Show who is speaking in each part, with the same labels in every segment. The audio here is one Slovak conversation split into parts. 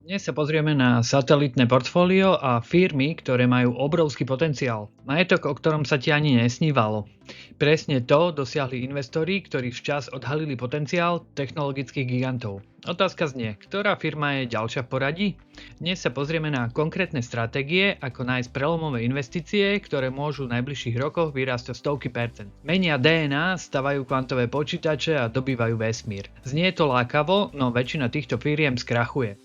Speaker 1: Dnes sa pozrieme na satelitné portfólio a firmy, ktoré majú obrovský potenciál. Majetok, o ktorom sa ti ani nesnívalo. Presne to dosiahli investori, ktorí včas odhalili potenciál technologických gigantov. Otázka znie, ktorá firma je ďalšia v poradí? Dnes sa pozrieme na konkrétne stratégie, ako nájsť prelomové investície, ktoré môžu v najbližších rokoch vyrásť o stovky percent. Menia DNA, stavajú kvantové počítače a dobývajú vesmír. Znie to lákavo, no väčšina týchto firiem skrachuje.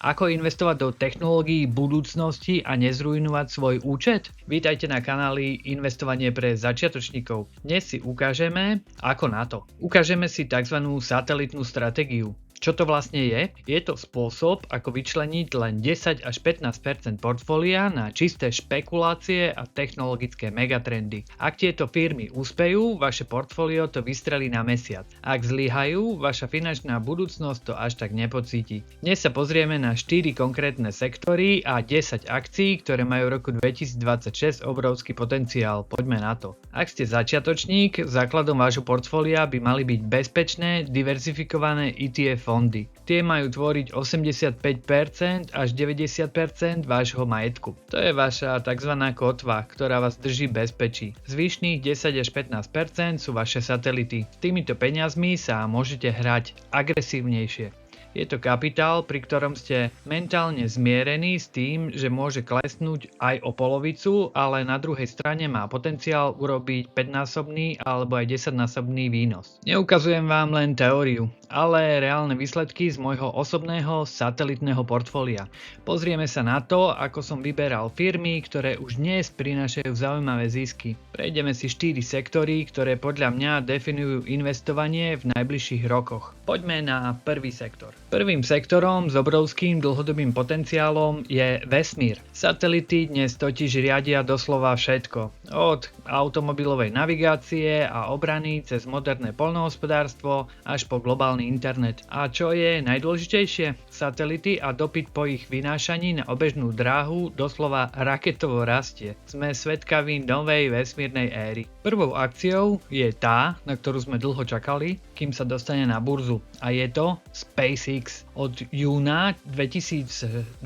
Speaker 1: Ako investovať do technológií budúcnosti a nezrujnovať svoj účet? Vítajte na kanáli Investovanie pre začiatočníkov. Dnes si ukážeme, ako na to. Ukážeme si tzv. Satelitnú stratégiu. Čo to vlastne je? Je to spôsob, ako vyčleniť len 10 až 15% portfólia na čisté špekulácie a technologické megatrendy. Ak tieto firmy úspejú, vaše portfólio to vystrelí na mesiac. Ak zlyhajú, vaša finančná budúcnosť to až tak nepocíti. Dnes sa pozrieme na 4 konkrétne sektory a 10 akcií, ktoré majú v roku 2026 obrovský potenciál. Poďme na to. Ak ste začiatočník, základom vášho portfólia by mali byť bezpečné, diverzifikované ETF fondy. Tie majú tvoriť 85% až 90% vášho majetku. To je vaša tzv. Kotva, ktorá vás drží bezpečí. Zvyšných 10 až 15% sú vaše satelity. S týmito peniazmi sa môžete hrať agresívnejšie. Je to kapitál, pri ktorom ste mentálne zmierení s tým, že môže klesnúť aj o polovicu, ale na druhej strane má potenciál urobiť 5-násobný alebo aj 10-násobný výnos. Neukazujem vám len teóriu, ale reálne výsledky z môjho osobného satelitného portfólia. Pozrieme sa na to, ako som vyberal firmy, ktoré už dnes prinášajú zaujímavé zisky. Prejdeme si 4 sektory, ktoré podľa mňa definujú investovanie v najbližších rokoch. Poďme na prvý sektor. Prvým sektorom s obrovským dlhodobým potenciálom je vesmír. Satelity dnes totiž riadia doslova všetko. Od automobilovej navigácie a obrany cez moderné poľnohospodárstvo až po globálny internet. A čo je najdôležitejšie? Satelity a dopyt po ich vynášaní na obežnú dráhu doslova raketovo rastie. Sme svedkaví novej vesmírnej éry. Prvou akciou je tá, na ktorú sme dlho čakali, kým sa dostane na burzu. A je to SpaceX. Od júna 2026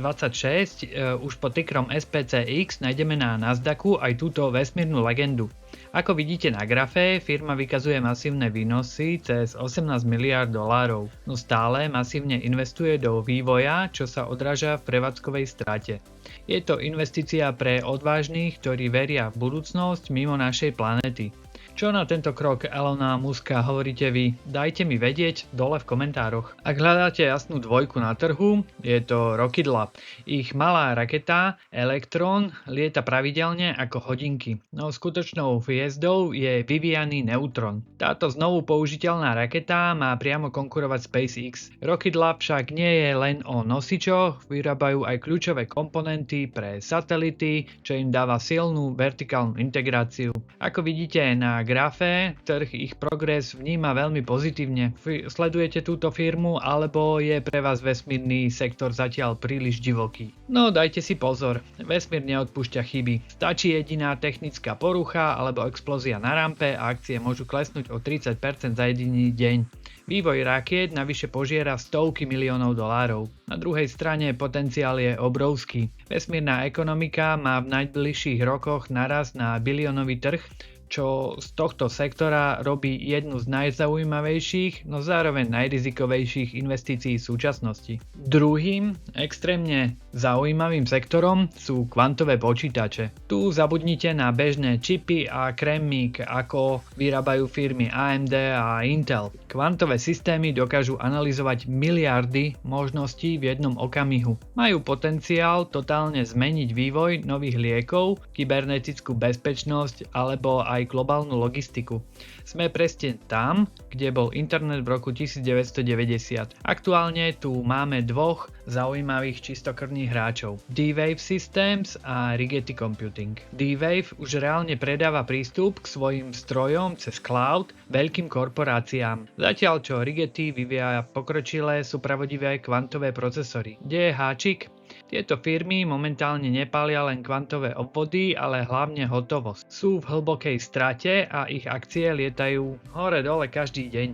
Speaker 1: už pod tickerom SPCX nájdeme na Nasdaqu aj túto vesmírnu legendu. Ako vidíte na grafe, firma vykazuje masívne výnosy cez 18 miliárd dolárov, no stále masívne investuje do vývoja, čo sa odráža v prevádzkovej strate. Je to investícia pre odvážnych, ktorí veria v budúcnosť mimo našej planéty. Čo na tento krok Elona Muska hovoríte vy? Dajte mi vedieť dole v komentároch. Ak hľadáte jasnú dvojku na trhu, je to Rocket Lab. Ich malá raketa Electron lieta pravidelne ako hodinky, no skutočnou hviezdou je vyvíjaný Neutron. Táto znovu použiteľná raketa má priamo konkurovať SpaceX. Rocket Lab však nie je len o nosičoch, vyrábajú aj kľúčové komponenty pre satelity, čo im dáva silnú vertikálnu integráciu. Ako vidíte na grafe, trh ich progres vníma veľmi pozitívne. Sledujete túto firmu, alebo je pre vás vesmírny sektor zatiaľ príliš divoký? No dajte si pozor, vesmír neodpúšťa chyby. Stačí jediná technická porucha alebo explózia na rampe a akcie môžu klesnúť o 30% za jediný deň. Vývoj rakiet navyše požiera stovky miliónov dolárov. Na druhej strane potenciál je obrovský. Vesmírna ekonomika má v najbližších rokoch narast na biliónový trh, čo z tohto sektora robí jednu z najzaujímavejších, no zároveň najrizikovejších investícií v súčasnosti. Druhým extrémne zaujímavým sektorom sú kvantové počítače. Tu zabudnite na bežné čipy a krémik, ako vyrábajú firmy AMD a Intel. Kvantové systémy dokážu analyzovať miliardy možností v jednom okamihu. Majú potenciál totálne zmeniť vývoj nových liekov, kybernetickú bezpečnosť alebo aj globálnu logistiku. Sme presne tam, kde bol internet v roku 1990. Aktuálne tu máme dvoch zaujímavých čistokrvných hráčov. D-Wave Systems a Rigetti Computing. D-Wave už reálne predáva prístup k svojim strojom cez cloud veľkým korporáciám. Zatiaľ čo Rigetti vyvíja pokročilé supravodivé kvantové procesory. Kde je háčik? Tieto firmy momentálne nepália len kvantové obvody, ale hlavne hotovosť. Sú v hlbokej strate a ich akcie lietajú hore-dole každý deň.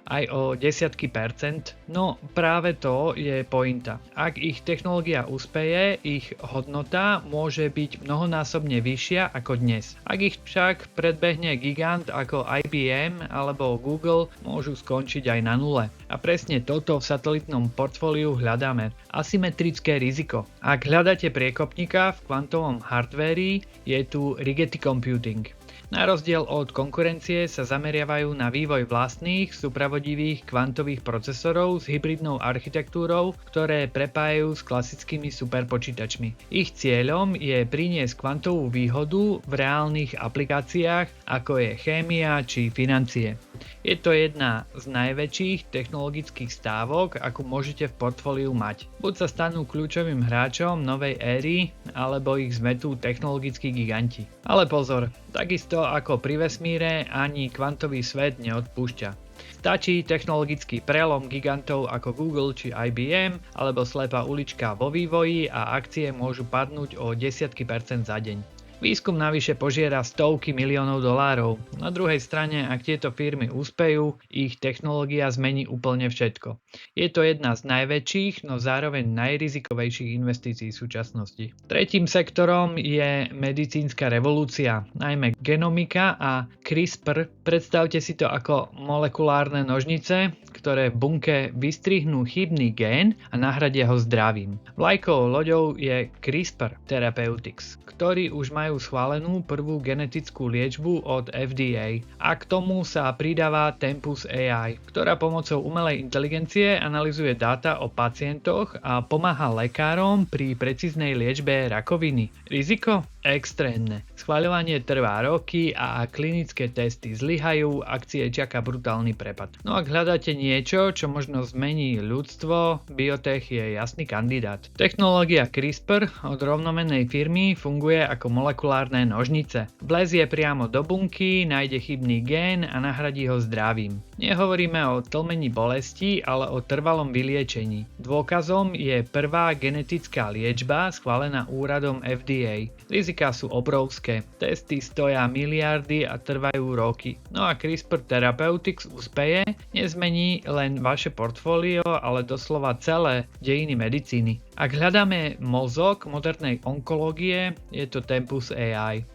Speaker 1: Aj o desiatky percent, no práve to je pointa. Ak ich technológia uspeje, ich hodnota môže byť mnohonásobne vyššia ako dnes. Ak ich však predbehne gigant ako IBM alebo Google, môžu skončiť aj na nule. A presne toto v satelitnom portfóliu hľadáme. Asymetrické riziko. Ak hľadáte priekopníka v kvantovom hardvéri, je tu Rigetti Computing. Na rozdiel od konkurencie sa zameriavajú na vývoj vlastných, súpravodivých kvantových procesorov s hybridnou architektúrou, ktoré prepájajú s klasickými superpočítačmi. Ich cieľom je priniesť kvantovú výhodu v reálnych aplikáciách, ako je chémia či financie. Je to jedna z najväčších technologických stávok, akú môžete v portfóliu mať. Buď sa stanú kľúčovým hráčom novej éry, alebo ich zmetú technologickí giganti. Ale pozor, takisto ako pri vesmíre, ani kvantový svet neodpúšťa. Stačí technologický prelom gigantov ako Google či IBM, alebo slepá ulička vo vývoji a akcie môžu padnúť o desiatky percent za deň. Výskum navyše požiera stovky miliónov dolárov. Na druhej strane, ak tieto firmy úspejú, ich technológia zmení úplne všetko. Je to jedna z najväčších, no zároveň najrizikovejších investícií v súčasnosti. Tretím sektorom je medicínska revolúcia, najmä genomika a CRISPR. Predstavte si to ako molekulárne nožnice, ktoré v bunke vystrihnú chybný gén a nahradia ho zdravým. Vlajkovou loďou je CRISPR Therapeutics, ktorý už majú schválenú prvú genetickú liečbu od FDA. A k tomu sa pridáva Tempus AI, ktorá pomocou umelej inteligencie analyzuje dáta o pacientoch a pomáha lekárom pri precíznej liečbe rakoviny. Riziko? Extrémne. Schvaľovanie trvá roky a klinické testy zlyhajú, akcie čaká brutálny prepad. No ak hľadáte niečo, čo možno zmení ľudstvo, biotech je jasný kandidát. Technológia CRISPR od rovnomennej firmy funguje ako molekulárne nožnice. Vlezie priamo do bunky, nájde chybný gén a nahradí ho zdravým. Nehovoríme o tlmení bolesti, ale o trvalom vyliečení. Dôkazom je prvá genetická liečba schválená úradom FDA. Riziká sú obrovské. Testy stoja miliardy a trvajú roky. No a CRISPR Therapeutics úspeje nezmení len vaše portfólio, ale doslova celé dejiny medicíny. Ak hľadáme mozog modernej onkológie, je to Tempus AI.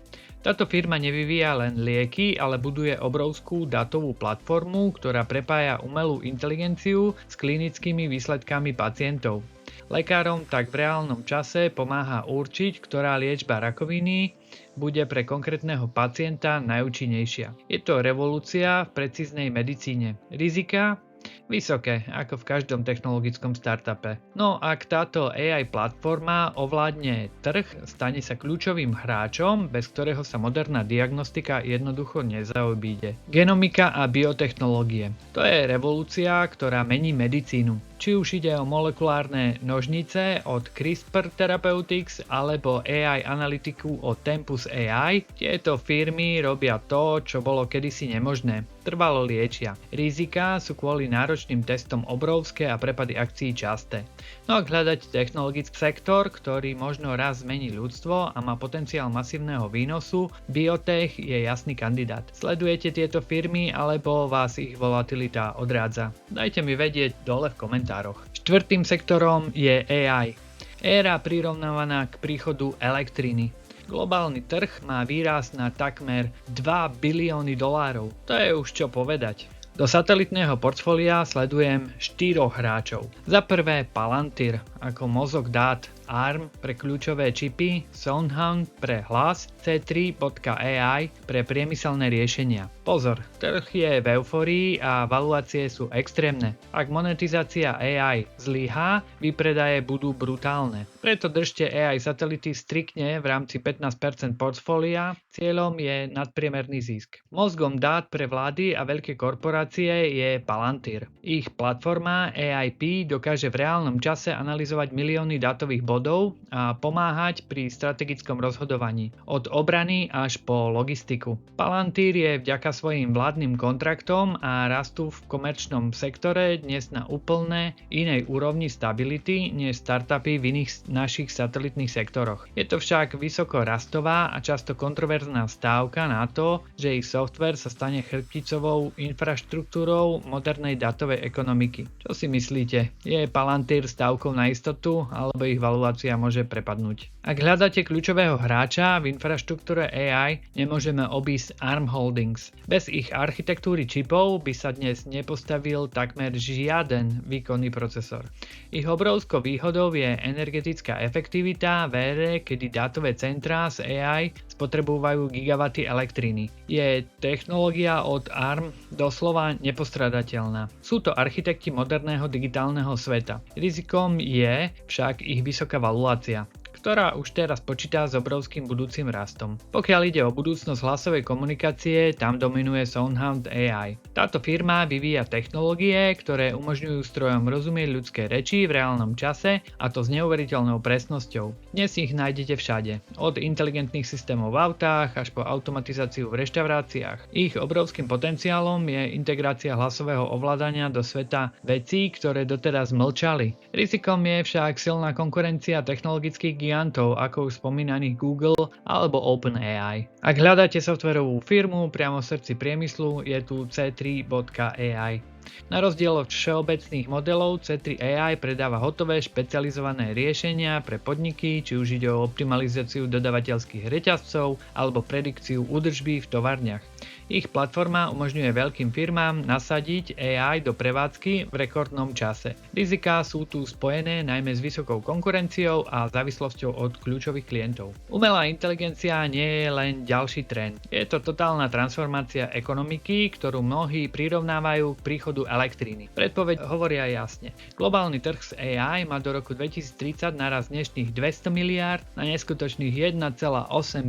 Speaker 1: Táto firma nevyvíja len lieky, ale buduje obrovskú datovú platformu, ktorá prepája umelú inteligenciu s klinickými výsledkami pacientov. Lekárom tak v reálnom čase pomáha určiť, ktorá liečba rakoviny bude pre konkrétneho pacienta najúčinnejšia. Je to revolúcia v precíznej medicíne. Rizika? Vysoké, ako v každom technologickom startupe. No ak táto AI platforma ovládne trh, stane sa kľúčovým hráčom, bez ktorého sa moderná diagnostika jednoducho nezaobíde. Genomika a biotechnológie. To je revolúcia, ktorá mení medicínu. Či už ide o molekulárne nožnice od CRISPR Therapeutics alebo AI analytiku od Tempus AI, tieto firmy robia to, čo bolo kedysi nemožné. Trvalo liečia. Rizika sú kvôli náročným testom obrovské a prepady akcií časté. No ak hľadať technologický sektor, ktorý možno raz zmení ľudstvo a má potenciál masívneho výnosu, biotech je jasný kandidát. Sledujete tieto firmy alebo vás ich volatilita odrádza? Dajte mi vedieť dole v komentároch. Štvrtým sektorom je AI. Éra prirovnávaná k príchodu elektriny. Globálny trh má výrast na takmer 2 bilióny dolárov. To je už čo povedať. Do satelitného portfólia sledujem 4 hráčov. Za prvé Palantir ako mozog dát, ARM pre kľúčové čipy, SoundHound pre hlas, C3.ai pre priemyselné riešenia. Pozor, trh je v eufórii a valuácie sú extrémne. Ak monetizácia AI zlyhá, výpredaje budú brutálne. Preto držte AI satelity striktne v rámci 15% portfólia, cieľom je nadpriemerný zisk. Mozgom dát pre vlády a veľké korporácie je Palantir. Ich platforma AIP dokáže v reálnom čase analyzovať analyzovať milióny dátových bodov a pomáhať pri strategickom rozhodovaní, od obrany až po logistiku. Palantír je vďaka svojim vládnym kontraktom a rastu v komerčnom sektore dnes na úplne inej úrovni stability než startupy v iných našich satelitných sektoroch. Je to však vysoko rastová a často kontroverzná stávka na to, že ich software sa stane chrbticovou infraštruktúrou modernej datovej ekonomiky. Čo si myslíte? Je Palantír stávkou na istotu, alebo ich valuácia môže prepadnúť? Ak hľadáte kľúčového hráča v infraštruktúre AI, nemôžeme obísť ARM Holdings. Bez ich architektúry čipov by sa dnes nepostavil takmer žiaden výkonný procesor. Ich obrovskou výhodou je energetická efektivita v ére, kedy dátové centrá z AI spotrebujú gigawaty elektriny. Je technológia od ARM doslova nepostradateľná. Sú to architekti moderného digitálneho sveta. Rizikom je však ich vysoká valuácia, ktorá už teraz počítá s obrovským budúcim rastom. Pokiaľ ide o budúcnosť hlasovej komunikácie, tam dominuje SoundHound AI. Táto firma vyvíja technológie, ktoré umožňujú strojom rozumieť ľudské reči v reálnom čase, a to s neuveriteľnou presnosťou. Dnes ich nájdete všade, od inteligentných systémov v autách až po automatizáciu v reštauráciách. Ich obrovským potenciálom je integrácia hlasového ovládania do sveta vecí, ktoré doteraz mlčali. Rizikom je však silná konkurencia technologických gigantov, ako už spomínaných Google alebo OpenAI. Ak hľadáte softwarovú firmu priamo v srdci priemyslu, je tu C3.ai. Na rozdiel od všeobecných modelov, C3 AI predáva hotové špecializované riešenia pre podniky, či už ide o optimalizáciu dodavateľských reťazcov alebo predikciu údržby v továrniach. Ich platforma umožňuje veľkým firmám nasadiť AI do prevádzky v rekordnom čase. Riziká sú tu spojené najmä s vysokou konkurenciou a závislosťou od kľúčových klientov. Umelá inteligencia nie je len ďalší trend. Je to totálna transformácia ekonomiky, ktorú mnohí prirovnávajú k príchodu elektriny. Predpoveď hovoria jasne. Globálny trh s AI má do roku 2030 naraz dnešných 200 miliárd na neskutočných 1,8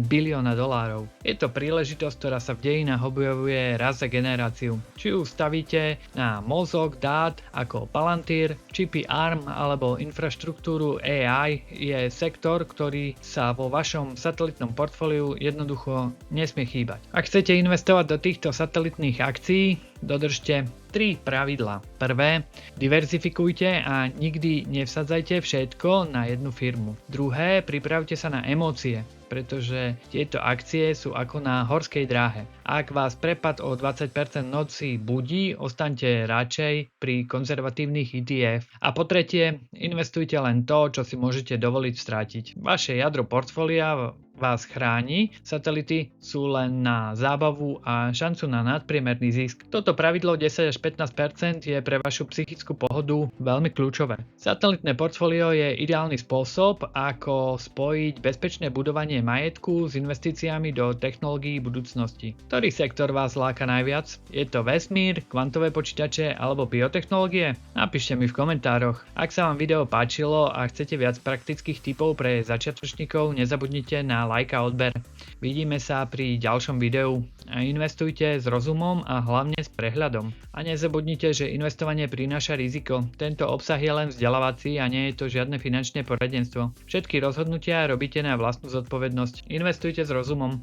Speaker 1: bilióna dolárov. Je to príležitosť, ktorá sa v dejinách objavuje raz za generáciu. Či už stavíte na mozog dát ako Palantír, čipy ARM alebo infraštruktúru AI, je sektor, ktorý sa vo vašom satelitnom portfóliu jednoducho nesmie chýbať. Ak chcete investovať do týchto satelitných akcií, dodržte 3 pravidlá. Prvé, diverzifikujte a nikdy nevsadzajte všetko na jednu firmu. Druhé, pripravte sa na emócie, pretože tieto akcie sú ako na horskej dráhe. Ak vás prepad o 20% noci budí, ostaňte radšej pri konzervatívnych ETF. A po tretie, investujte len to, čo si môžete dovoliť stratiť. Vaše jadro portfólia vás chráni, satelity sú len na zábavu a šancu na nadpriemerný zisk. Toto pravidlo 10 až 15% je pre vašu psychickú pohodu veľmi kľúčové. Satelitné portfólio je ideálny spôsob, ako spojiť bezpečné budovanie majetku s investíciami do technológií budúcnosti. Ktorý sektor vás láka najviac? Je to vesmír, kvantové počítače alebo biotechnológie? Napíšte mi v komentároch. Ak sa vám video páčilo a chcete viac praktických tipov pre začiatočníkov, nezabudnite na like a odber. Vidíme sa pri ďalšom videu. A investujte s rozumom a hlavne s prehľadom. A nezabudnite, že investovanie prináša riziko. Tento obsah je len vzdelávací a nie je to žiadne finančné poradenstvo. Všetky rozhodnutia robíte na vlastnú zodpovednosť. Investujte s rozumom.